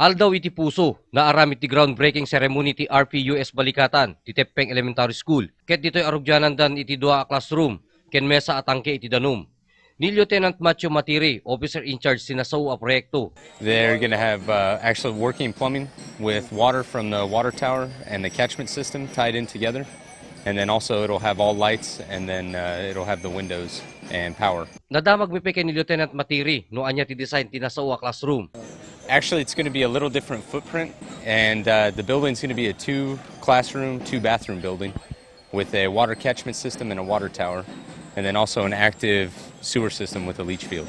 Aldaw iti puso, naaramid ti groundbreaking ceremony ti RPUS Balikatan, ti Teppeng Elementary School. Ket dito'y arugyanan dan iti dua a classroom, ken mesa atangke iti danum. Ni Lieutenant Matthew Matiri, officer in charge sinasaw a proyekto. They're going to have actually working plumbing with water from the water tower and the catchment system tied in together. And then also it'll have all lights, and then it'll have the windows and power. Nadamag mi pe ni Lieutenant Matiri, no anya ti design tinasaw a classroom. Actually, it's going to be a little different footprint, and the building's going to be a 2-classroom, 2-bathroom building with a water catchment system and a water tower, and then also an active sewer system with a leach field.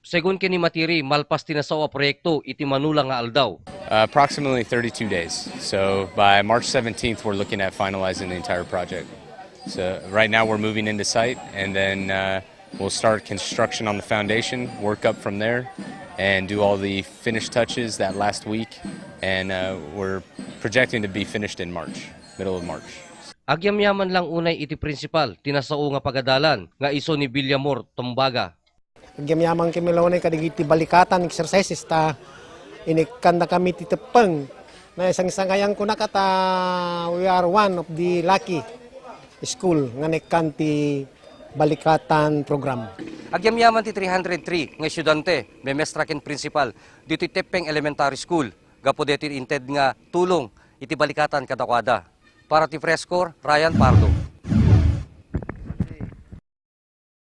Segun ni Matiri, malpas tinasaw a proyekto iti manula nga aldaw. Approximately 32 days. So by March 17th, we're looking at finalizing the entire project. So right now we're moving into site, and then we'll start construction on the foundation, work up from there, and do all the finished touches that last week. And we're projecting to be finished in March, middle of March. Agyamyaman lang unay iti principal, tinasao nga pagadalan, nga iso ni Villamor Tombaga. Agyamyaman kami launay kadigiti balikatan exercises ta inikanda kami ti Teppeng na isang kayang kuna kata we are one of the lucky school nga nekanti balikatan program. Agyamyaman ti 303 nga estudyante, memestra ken principal dito Teppeng Elementary School. Gapo deti inted nga tulong iti balikatan kadakwada. Para ti Frescor, Ryan Pardo.